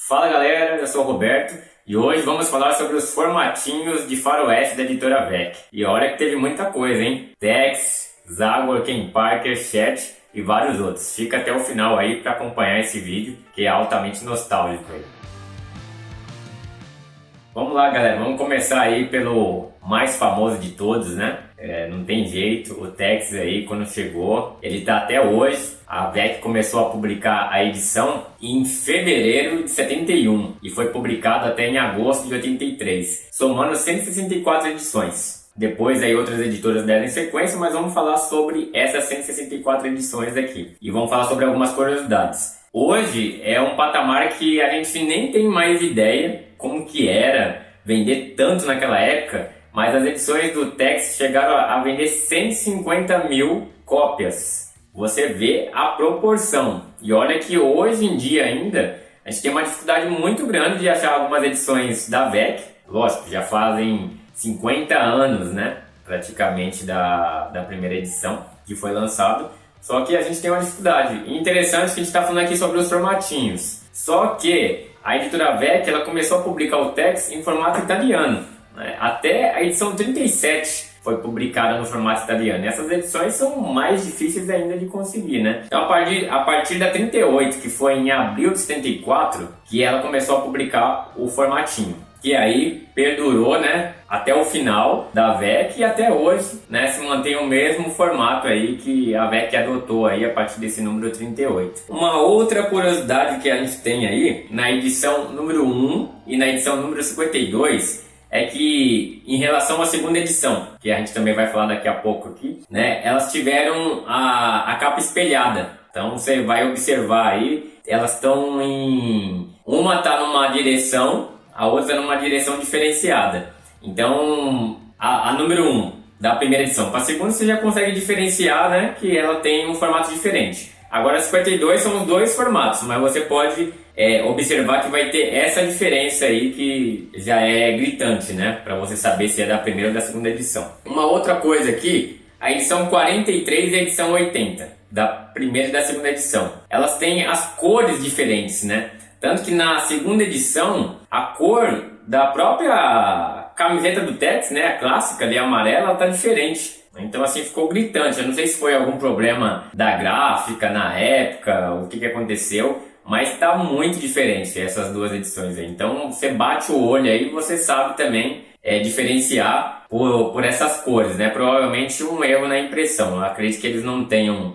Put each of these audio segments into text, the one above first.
Fala galera, eu sou o Roberto e hoje vamos falar sobre os formatinhos de faroeste da editora VEC. E olha que teve muita coisa, hein? Tex, Zagor, Ken Parker, Chat e vários outros. Fica até o final aí para acompanhar esse vídeo que é altamente nostálgico aí. Vamos lá galera, vamos começar aí pelo mais famoso de todos, né? Não tem jeito, o Tex aí quando chegou, ele tá até hoje. A VEC começou a publicar a edição em fevereiro de 71 e foi publicado até em agosto de 83, somando 164 edições. Depois aí outras editoras deram em sequência, mas vamos falar sobre essas 164 edições aqui. E vamos falar sobre algumas curiosidades. Hoje é um patamar que a gente nem tem mais ideia como que era vender tanto naquela época, mas as edições do Tex chegaram a vender 150 mil cópias. Você vê a proporção. E olha que hoje em dia ainda a gente tem uma dificuldade muito grande de achar algumas edições da VEC. Lógico, já fazem 50 anos, né? Praticamente da primeira edição que foi lançado. Só que a gente tem uma dificuldade. E interessante que a gente está falando aqui sobre os formatinhos. Só que a editora VEC ela começou a publicar o Tex em formato italiano, né? Até a edição 37 foi publicada no formato italiano. E essas edições são mais difíceis ainda de conseguir, né? Então a partir da 38, que foi em abril de 74, que ela começou a publicar o formatinho. Que aí perdurou, né, até o final da VEC e até hoje, né, se mantém o mesmo formato aí que a VEC adotou aí a partir desse número 38. Uma outra curiosidade que a gente tem aí, na edição número 1 e na edição número 52, é que em relação à segunda edição, que a gente também vai falar daqui a pouco aqui, né, elas tiveram a capa espelhada. Então você vai observar aí, elas estão em... Uma está numa direção, a outra numa direção diferenciada. Então, a número 1 da primeira edição para a segunda você já consegue diferenciar, né, que ela tem um formato diferente. Agora, 52 são os dois formatos, mas você pode observar que vai ter essa diferença aí que já é gritante, né, para você saber se é da primeira ou da segunda edição. Uma outra coisa aqui, a edição 43 e a edição 80, da primeira e da segunda edição. Elas têm as cores diferentes, né? Tanto que na segunda edição, a cor da própria camiseta do Tex, né, a clássica ali, amarela, está diferente. Então assim ficou gritante. Eu não sei se foi algum problema da gráfica na época, o que aconteceu, mas está muito diferente essas duas edições aí. Então você bate o olho aí e você sabe também diferenciar por essas cores, né? Provavelmente um erro na impressão. Eu acredito que eles não tenham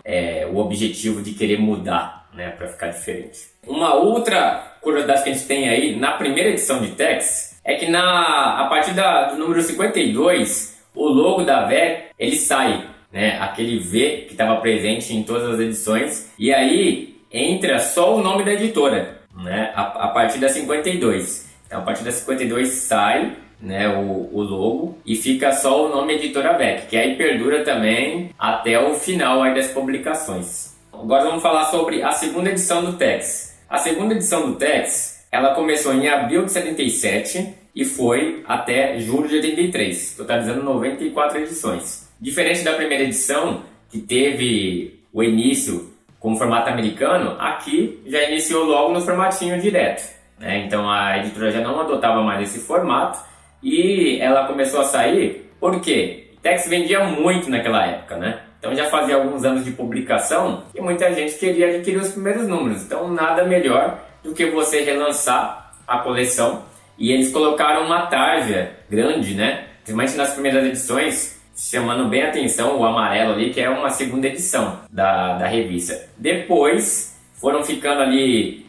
o objetivo de querer mudar, né, para ficar diferente. Uma outra curiosidade que a gente tem aí na primeira edição de Tex é que a partir do número 52, o logo da VEC ele sai, né, aquele V que estava presente em todas as edições, e aí entra só o nome da editora, né, a partir da 52. Então a partir da 52 sai, né, o logo e fica só o nome Editora VEC, que aí perdura também até o final aí das publicações. Agora vamos falar sobre a segunda edição do Tex. A segunda edição do Tex, ela começou em abril de 77 e foi até julho de 83, totalizando 94 edições. Diferente da primeira edição, que teve o início com o formato americano, aqui já iniciou logo no formatinho direto, né? Então a editora já não adotava mais esse formato e ela começou a sair porque Tex vendia muito naquela época, né? Então já fazia alguns anos de publicação e muita gente queria adquirir os primeiros números. Então nada melhor do que você relançar a coleção. E eles colocaram uma tarja grande, né? Principalmente nas primeiras edições, chamando bem a atenção o amarelo ali, que é uma segunda edição da revista. Depois foram ficando ali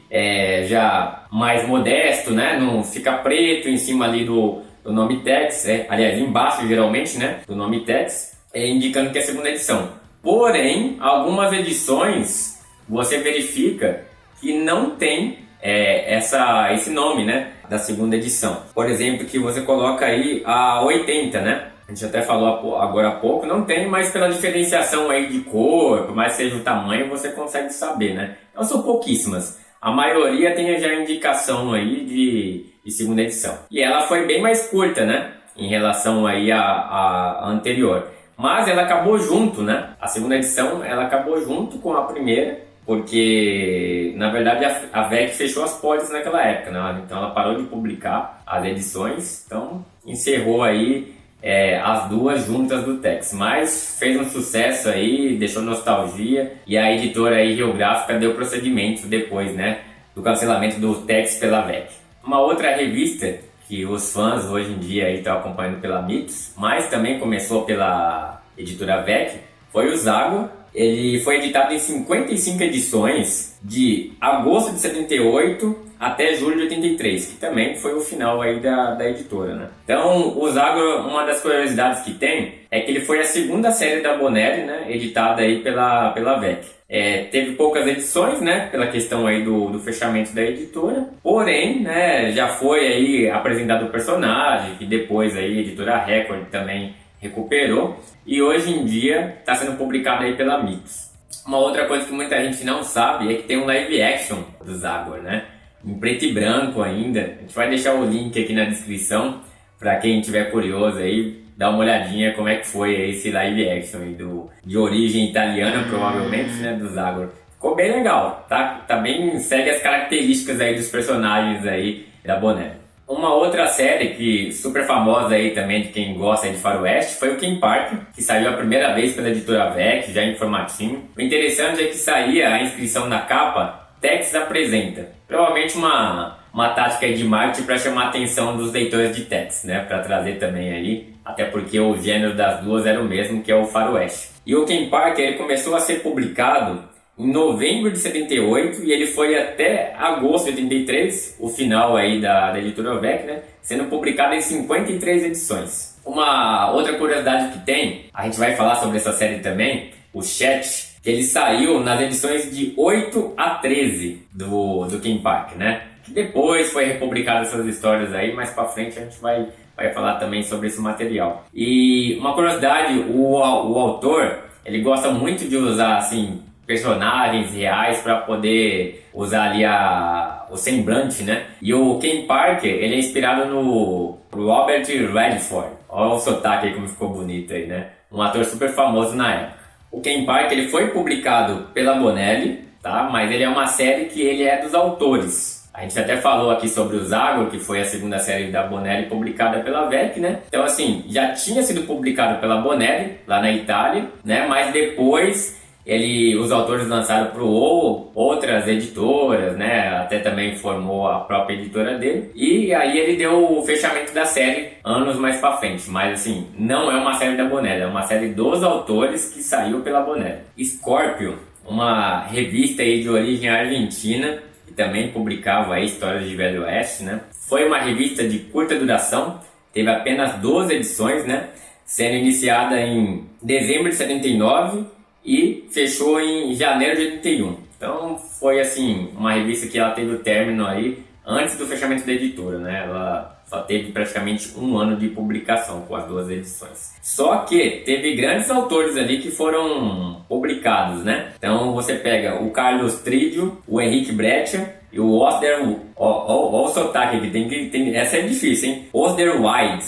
já mais modesto, né? Não fica preto em cima ali do nome Tex, aliás, embaixo geralmente, né? Do nome Tex. Indicando que é a segunda edição. Porém, algumas edições você verifica que não tem esse nome, né, da segunda edição. Por exemplo, que você coloca aí a 80, né? A gente até falou agora há pouco, não tem, mas pela diferenciação aí de cor, por mais seja o tamanho, você consegue saber, né? Então são pouquíssimas. A maioria tem já indicação aí de segunda edição. E ela foi bem mais curta, né, em relação aí à anterior. Mas ela acabou junto, né? A segunda edição ela acabou junto com a primeira, porque na verdade a VEC fechou as portas naquela época, né? Então ela parou de publicar as edições, então encerrou aí as duas juntas do Tex, mas fez um sucesso aí, deixou nostalgia, e a editora aí Geográfica deu prosseguimento depois, né, do cancelamento do Tex pela VEC. Uma outra revista que os fãs hoje em dia estão acompanhando pela Mitos, mas também começou pela editora VEC, foi o Zago. Ele foi editado em 55 edições de agosto de 78 até julho de 83, que também foi o final aí da editora, né? Então, o Zago, uma das curiosidades que tem é que ele foi a segunda série da Bonelli, né, editada aí pela VEC. Teve poucas edições, né, pela questão aí do fechamento da editora, porém, né, já foi aí apresentado o personagem, que depois aí a editora Record também recuperou, e hoje em dia está sendo publicado aí pela Mitos. Uma outra coisa que muita gente não sabe é que tem um live action do Zagor, né, em preto e branco ainda. A gente vai deixar o link aqui na descrição para quem tiver curioso aí, dar uma olhadinha como é que foi esse live action aí de origem italiana, provavelmente, né, do Zagor. Ficou bem legal, tá bem, segue as características aí dos personagens aí da Bonelli. Uma outra série que super famosa aí também de quem gosta de faroeste foi o Ken Parker, que saiu a primeira vez pela editora VEC, já em formatinho. O interessante é que saía a inscrição na capa, Tex apresenta. Provavelmente uma tática de marketing para chamar a atenção dos leitores de Tex, né? Para trazer também aí, até porque o gênero das duas era o mesmo, que é o faroeste. E o Ken Parker ele começou a ser publicado em novembro de 78 e ele foi até agosto de 83, o final aí da editora VEC, né, sendo publicado em 53 edições. Uma outra curiosidade que tem, a gente vai falar sobre essa série também, o Chat, que ele saiu nas edições de 8 a 13 do Ken Parker, né, que depois foi republicado essas histórias aí, mais pra frente a gente vai falar também sobre esse material. E uma curiosidade, o autor, ele gosta muito de usar, assim, personagens reais para poder usar ali o semblante, né? E o Ken Parker, ele é inspirado no Robert Redford. Olha o sotaque aí como ficou bonito aí, né? Um ator super famoso na época. O Ken Parker, ele foi publicado pela Bonelli, tá? Mas ele é uma série que ele é dos autores. A gente até falou aqui sobre o Zago, que foi a segunda série da Bonelli publicada pela VEC, né? Então assim, já tinha sido publicado pela Bonelli, lá na Itália, né? Mas depois os autores lançaram para outras editoras, né? Até também formou a própria editora dele. E aí ele deu o fechamento da série anos mais para frente. Mas assim, não é uma série da Bonelli, é uma série dos autores que saiu pela Bonelli. Scorpio, uma revista aí de origem argentina, que também publicava aí histórias de Velho Oeste, né? Foi uma revista de curta duração, teve apenas 12 edições, né? Sendo iniciada em dezembro de 79 e fechou em janeiro de 81. Então foi assim, uma revista que ela teve o término aí antes do fechamento da editora, né? Ela só teve praticamente um ano de publicação com as duas edições. Só que teve grandes autores ali que foram publicados, né? Então você pega o Carlos Trídio, o Henrique Brecha e o Osterwald. Ó o sotaque aqui, essa é difícil, hein? Osterwald.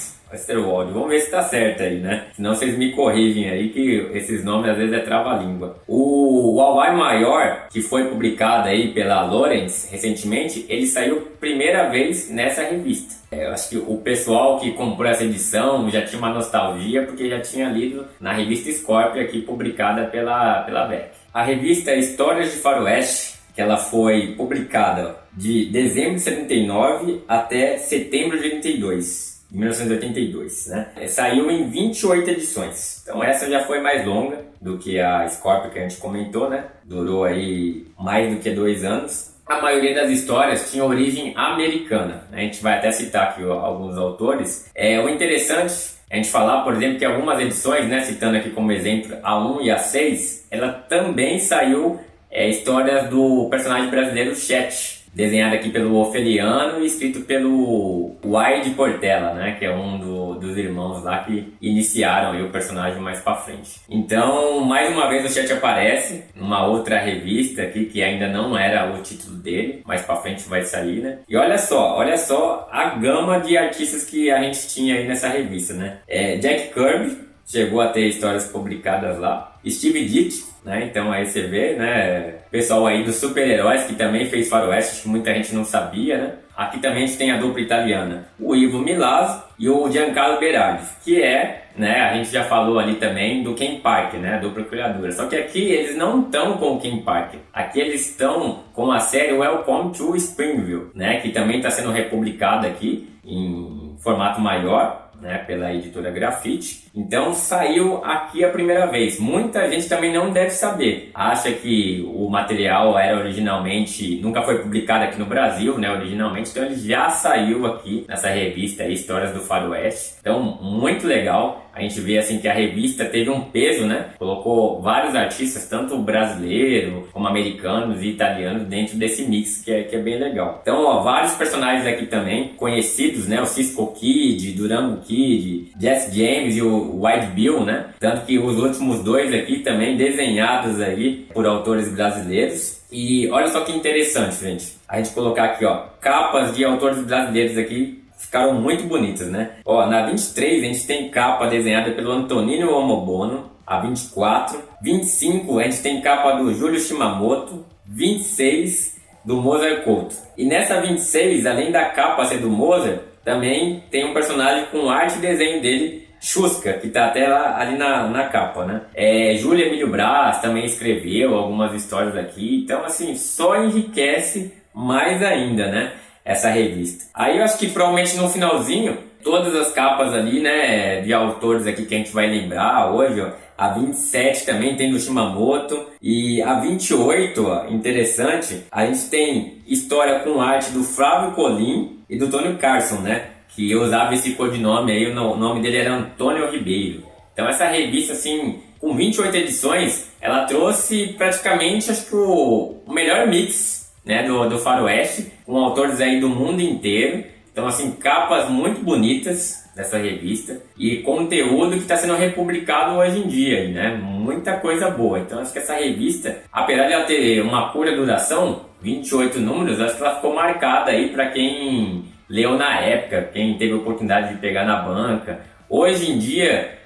Vamos ver se tá certo aí, né? Senão vocês me corrigem aí, que esses nomes às vezes é trava-língua. O Hawaii Maior, que foi publicado aí pela Lawrence recentemente, ele saiu primeira vez nessa revista. Eu acho que o pessoal que comprou essa edição já tinha uma nostalgia, porque já tinha lido na revista Scorpio aqui, publicada pela VEC. A revista Histórias de Faroeste, que ela foi publicada de dezembro de 79 até setembro de 82. 1982, né? Saiu em 28 edições. Então essa já foi mais longa do que a Scorpio que a gente comentou, né? Durou aí mais do que 2 anos. A maioria das histórias tinha origem americana, né? A gente vai até citar aqui alguns autores. O interessante é a gente falar, por exemplo, que algumas edições, né? Citando aqui como exemplo a 1 e a 6, ela também saiu histórias do personagem brasileiro Chet, desenhado aqui pelo Ofeliano e escrito pelo Wide Portela, né, que é um dos irmãos lá que iniciaram aí o personagem mais pra frente. Então, mais uma vez o Chet aparece numa outra revista aqui que ainda não era o título dele, mais pra frente vai sair, né? E olha só a gama de artistas que a gente tinha aí nessa revista, né? Jack Kirby chegou a ter histórias publicadas lá. Steve Ditko, né? Então aí você vê, né? Pessoal aí dos super-heróis que também fez faroeste, acho que muita gente não sabia, né? Aqui também a gente tem a dupla italiana, o Ivo Milazzo e o Giancarlo Berardi, que é, né? A gente já falou ali também do Ken Parker, né? A dupla criadora. Só que aqui eles não estão com o Ken Parker. Aqui eles estão com a série Welcome to Springville, né? Que também está sendo republicada aqui em formato maior, né, pela editora Grafite. Então saiu aqui a primeira vez. Muita gente também não deve saber. Acha que o material era originalmente, nunca foi publicado aqui no Brasil, né, originalmente. Então ele já saiu aqui nessa revista aí, Histórias do Faroeste. Então muito legal. A gente vê assim que a revista teve um peso, né? Colocou vários artistas, tanto brasileiros como americanos e italianos dentro desse mix, que é bem legal. Então, ó, vários personagens aqui também conhecidos, né? O Cisco Kid, Durango Kid, Jesse James e o Wild Bill, né? Tanto que os últimos dois aqui também desenhados aí por autores brasileiros. E olha só que interessante, gente. A gente colocar aqui, ó, capas de autores brasileiros aqui. Ficaram muito bonitas, né? Ó, na 23 a gente tem capa desenhada pelo Antonino Omobono, a 24. 25 a gente tem capa do Júlio Shimamoto. 26 do Mozart Couto. E nessa 26, além da capa ser do Mozart, também tem um personagem com arte e desenho dele, Chusca, que tá até lá, ali na capa, né? Júlio Emílio Brás também escreveu algumas histórias aqui. Então, assim, só enriquece mais ainda, né? Essa revista. Aí eu acho que provavelmente no finalzinho, todas as capas ali, né, de autores aqui que a gente vai lembrar hoje, ó, a 27 também tem do Shimamoto, e a 28, ó, interessante, a gente tem história com arte do Flávio Colim e do Tony Carson, né, que usava esse codinome aí, o nome dele era Antônio Ribeiro. Então essa revista, assim, com 28 edições, ela trouxe praticamente, acho que o melhor mix, né, do faroeste, com autores aí do mundo inteiro. Então, assim, capas muito bonitas dessa revista e conteúdo que está sendo republicado hoje em dia, né? Muita coisa boa. Então, acho que essa revista, apesar de ela ter uma curta duração, 28 números, acho que ela ficou marcada aí para quem leu na época, quem teve a oportunidade de pegar na banca. Hoje em dia,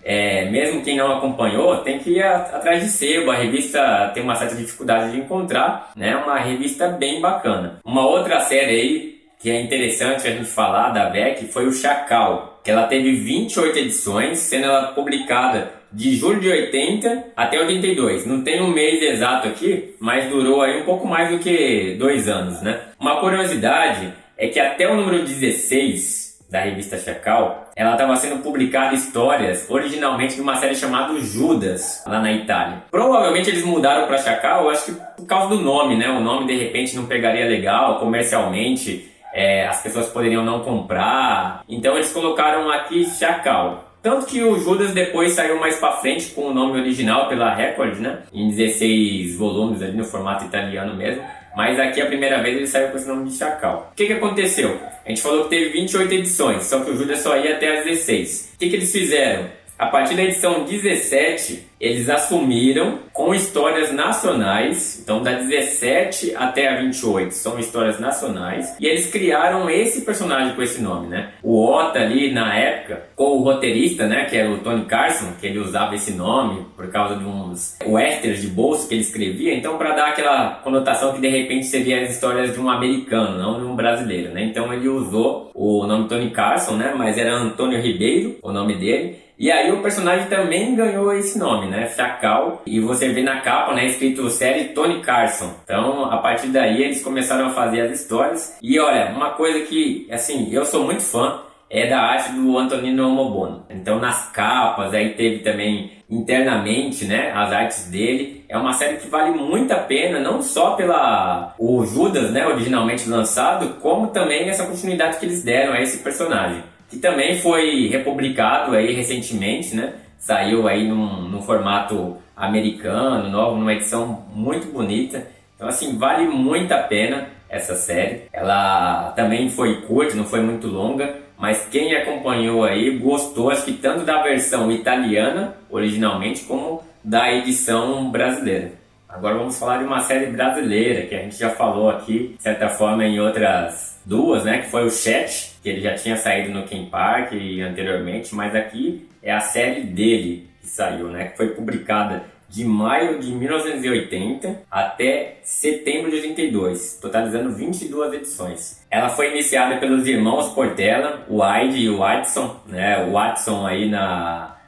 mesmo quem não acompanhou, tem que ir atrás de sebo. A revista tem uma certa dificuldade de encontrar, né? Uma revista bem bacana. Uma outra série aí que é interessante a gente falar da VEC foi o Chacal, que ela teve 28 edições, sendo ela publicada de julho de 80 até 82. Não tem um mês exato aqui, mas durou aí um pouco mais do que 2 anos, né? Uma curiosidade é que até o número 16 da revista Chacal, ela estava sendo publicada histórias originalmente de uma série chamada Judas, lá na Itália. Provavelmente eles mudaram para Chacal, eu acho que por causa do nome, né? O nome de repente não pegaria legal comercialmente, as pessoas poderiam não comprar. Então eles colocaram aqui Chacal. Tanto que o Judas depois saiu mais para frente com o nome original pela Record, né? Em 16 volumes ali no formato italiano mesmo. Mas aqui a primeira vez ele saiu com esse nome de Chacal. O que aconteceu? A gente falou que teve 28 edições, só que o Judas só ia até as 16. O que eles fizeram? A partir da edição 17, eles assumiram com histórias nacionais. Então da 17 até a 28 são histórias nacionais. E eles criaram esse personagem com esse nome, né? O Ota ali na época, com o roteirista, né? Que era o Tony Carson, que ele usava esse nome por causa de uns westerns de bolso que ele escrevia. Então para dar aquela conotação que de repente seria as histórias de um americano, não de um brasileiro, né? Então ele usou o nome Tony Carson, né? Mas era Antônio Ribeiro, o nome dele. E aí o personagem também ganhou esse nome, né? Chacal. E você vê na capa, né? Escrito série Tony Carson. Então, a partir daí, eles começaram a fazer as histórias. E olha, uma coisa que, assim, eu sou muito fã é da arte do Antonino Omobono. Então, nas capas, aí teve também internamente, né? As artes dele. É uma série que vale muito a pena, não só pela o Judas, né? Originalmente lançado, como também essa continuidade que eles deram a esse personagem. Que também foi republicado aí recentemente, né? Saiu aí num formato americano, novo, numa edição muito bonita. Então, assim, vale muito a pena essa série. Ela também foi curta, não foi muito longa, mas quem acompanhou aí gostou, acho que tanto da versão italiana, originalmente, como da edição brasileira. Agora vamos falar de uma série brasileira, que a gente já falou aqui, de certa forma, em outras duas, né? Que foi o Chat, que ele já tinha saído no Ken Park anteriormente, mas aqui é a série dele que saiu, né? Que foi publicada de maio de 1980 até setembro de 82, totalizando 22 edições. Ela foi iniciada pelos irmãos Portela, o Wide e o Watson, né? O Watson aí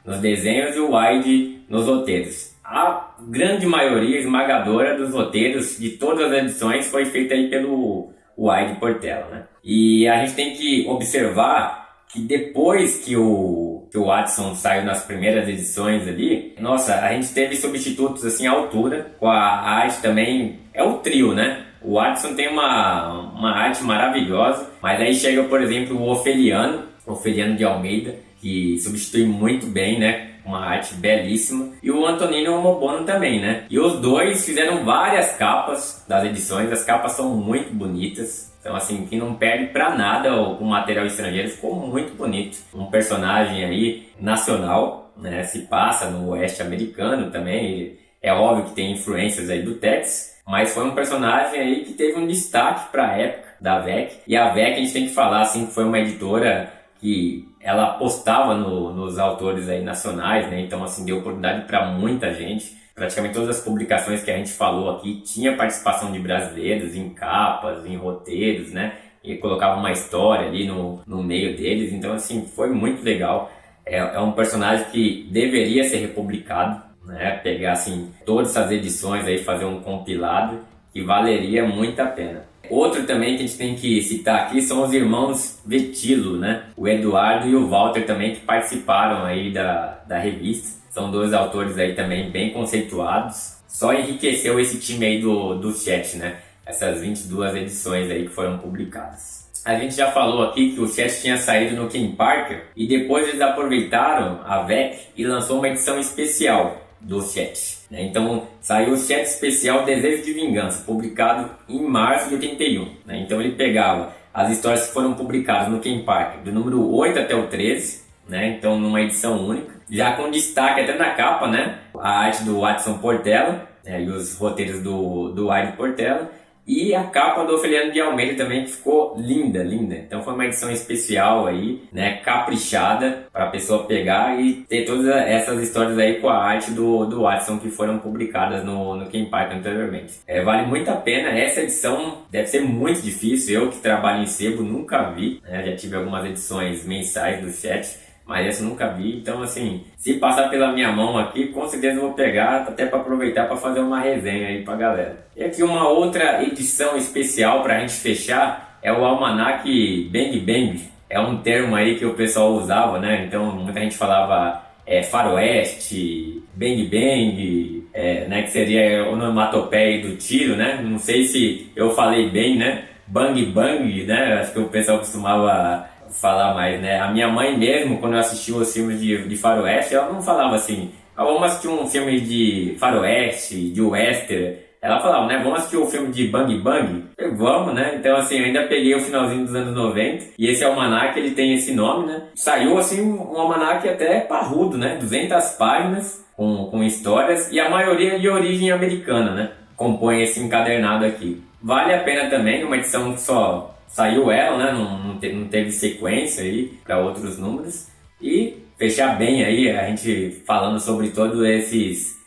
nos desenhos e o Wide nos roteiros. A grande maioria esmagadora dos roteiros de todas as edições foi feita aí pelo Wide Portela, né? E a gente tem que observar que depois que o Watson saiu nas primeiras edições ali, nossa, a gente teve substitutos assim à altura, com a arte também, é o trio, né? O Watson tem uma arte maravilhosa, mas aí chega, por exemplo, o Ofeliano de Almeida, que substitui muito bem, né? Uma arte belíssima. E o Antonino Mobono também, né? E os dois fizeram várias capas das edições, as capas são muito bonitas. Então, assim, que não perde pra nada o material estrangeiro, ficou muito bonito. Um personagem aí nacional, né? Se passa no oeste americano também. É óbvio que tem influências aí do Tex, mas foi um personagem aí que teve um destaque pra época da VEC. E a VEC, a gente tem que falar, assim, que foi uma editora que ela apostava nos autores aí nacionais, né? Então, assim, deu oportunidade para muita gente. Praticamente todas as publicações que a gente falou aqui tinha participação de brasileiros em capas, em roteiros, né? E colocava uma história ali no meio deles. Então, assim, foi muito legal. É um personagem que deveria ser republicado, né? Pegar, assim, todas essas edições aí, fazer um compilado que valeria muito a pena. Outro também que a gente tem que citar aqui são os irmãos Vetilo, né? O Eduardo e o Walter também, que participaram aí da revista. São dois autores aí também bem conceituados. Só enriqueceu esse time aí do chat, né? Essas 22 edições aí que foram publicadas. A gente já falou aqui que o chat tinha saído no King Parker e depois eles aproveitaram a VEC e lançou uma edição especial do chat, né? Então saiu o chat especial Desejo de Vingança, publicado em março de 81, né? Então ele pegava as histórias que foram publicadas no King Parker do número 8 até o 13, né? Então numa edição única, já com destaque até na capa, né? A arte do Watson Portela, né? E os roteiros do Wide Portela. E a capa do Ofeliano de Almeida também, que ficou linda, linda. Então foi uma edição especial aí, né, caprichada, para a pessoa pegar e ter todas essas histórias aí com a arte do Watson que foram publicadas no King Parker anteriormente. Vale muito a pena. Essa edição deve ser muito difícil. Eu que trabalho em sebo nunca vi, né? Já tive algumas edições mensais do chat, mas essa eu nunca vi. Então, assim, se passar pela minha mão aqui, com certeza eu vou pegar, até para aproveitar para fazer uma resenha aí pra galera. E aqui uma outra edição especial pra gente fechar é o Almanac Bang Bang. É um termo aí que o pessoal usava, né? Então, muita gente falava faroeste, bang bang, né? Que seria o onomatopeia do tiro, né? Não sei se eu falei bem, né? Bang bang, né? Acho que o pessoal costumava falar mais, né? A minha mãe mesmo, quando eu assistia os filmes de faroeste, ela não falava assim, vamos assistir um filme de faroeste, de western. Ela falava, né? Vamos assistir o filme de Bang Bang? Vamos, né? Então, assim, eu ainda peguei o finalzinho dos anos 90. E esse almanac, ele tem esse nome, né? Saiu, assim, um almanac até parrudo, né? 200 páginas com histórias. E a maioria de origem americana, né? Compõe esse encadernado aqui. Vale a pena também, uma edição que só saiu ela, né? Não teve sequência aí para outros números. E fechar bem aí, a gente falando sobre todos esses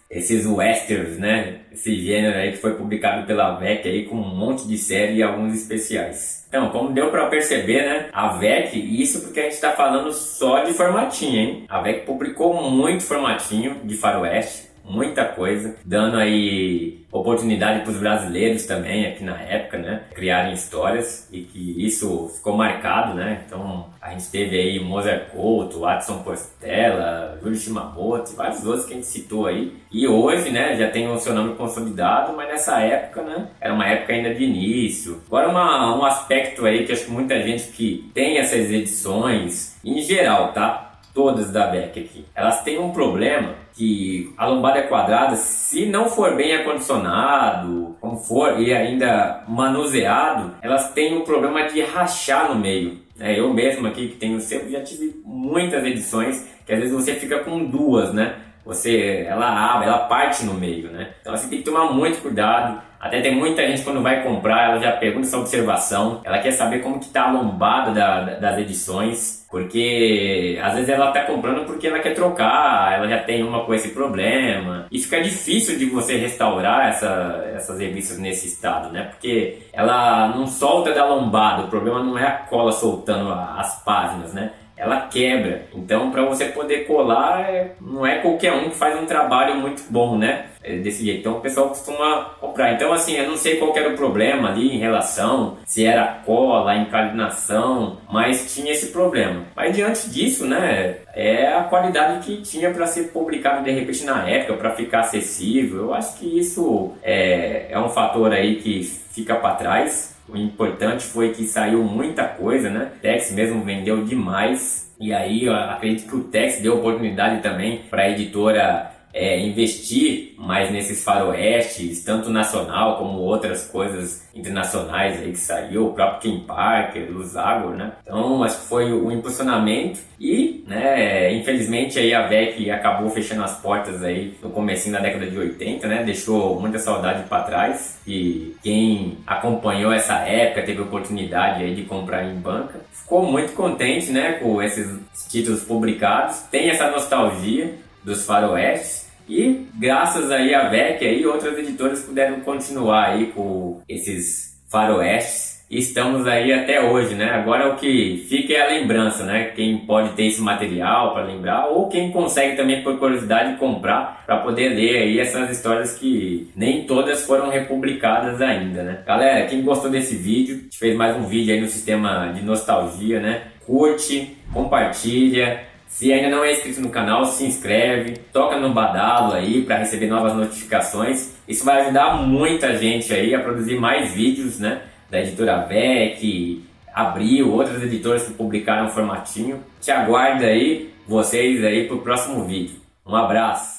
westerns, né? Esse gênero aí que foi publicado pela VEC aí com um monte de série e alguns especiais. Então, como deu para perceber, né? A VEC, isso porque a gente está falando só de formatinho, hein? A VEC publicou muito formatinho de faroeste, muita coisa, dando aí oportunidade para os brasileiros também aqui na época, né, criarem histórias, e que isso ficou marcado, né? Então a gente teve aí Mozart Couto, Watson Portela, Júlio Shimamoto, vários outros que a gente citou aí, e hoje, né, já tem o seu nome consolidado, mas nessa época, né, era uma época ainda de início. Agora um aspecto aí que acho que muita gente que tem essas edições, em geral, tá? Todas da VEC aqui, elas têm um problema que a lombada quadrada, se não for bem acondicionado, como for, e ainda manuseado, elas têm um problema de rachar no meio. Eu mesmo aqui que tenho sempre já tive muitas edições que às vezes você fica com duas, né? ela abre, ela parte no meio, né? Então você tem que tomar muito cuidado. Até tem muita gente quando vai comprar, ela já pergunta essa observação, ela quer saber como que tá a lombada das edições, porque às vezes ela tá comprando porque ela quer trocar, ela já tem uma com esse problema, e fica difícil de você restaurar essas revistas nesse estado, né? Porque ela não solta da lombada, o problema não é a cola soltando as páginas, né? Ela quebra. Então, para você poder colar, não é qualquer um que faz um trabalho muito bom, né? Desse jeito. Então, o pessoal costuma comprar. Então, assim, eu não sei qual que era o problema ali em relação, se era a cola, a inclinação, mas tinha esse problema. Mas diante disso, né, é a qualidade que tinha para ser publicado de repente na época, para ficar acessível. Eu acho que isso é um fator aí que fica para trás. O importante foi que saiu muita coisa, né? O Tex mesmo vendeu demais. E aí eu acredito que o Tex deu oportunidade também para a editora investir mais nesses faroestes, tanto nacional como outras coisas internacionais aí que saiu, o próprio Ken Parker, o Zagor, né? Então acho que foi o impulsionamento e, né, infelizmente aí a VEC acabou fechando as portas aí no comecinho da década de 80, né? Deixou muita saudade para trás e quem acompanhou essa época, teve oportunidade aí de comprar em banca, ficou muito contente, né, com esses títulos publicados, tem essa nostalgia dos faroestes. E graças aí à VEC aí, outras editoras puderam continuar aí com esses faroestes e estamos aí até hoje, né? Agora o que fica é a lembrança, né? Quem pode ter esse material para lembrar ou quem consegue também por curiosidade comprar para poder ler aí essas histórias que nem todas foram republicadas ainda, né? Galera, quem gostou desse vídeo, a gente fez mais um vídeo aí no sistema de nostalgia, né? Curte, compartilha. Se ainda não é inscrito no canal, se inscreve, toca no badalo aí para receber novas notificações. Isso vai ajudar muita gente aí a produzir mais vídeos, né? Da editora VEC, Abril, outras editoras que publicaram o formatinho. Te aguardo aí, vocês aí pro próximo vídeo. Um abraço!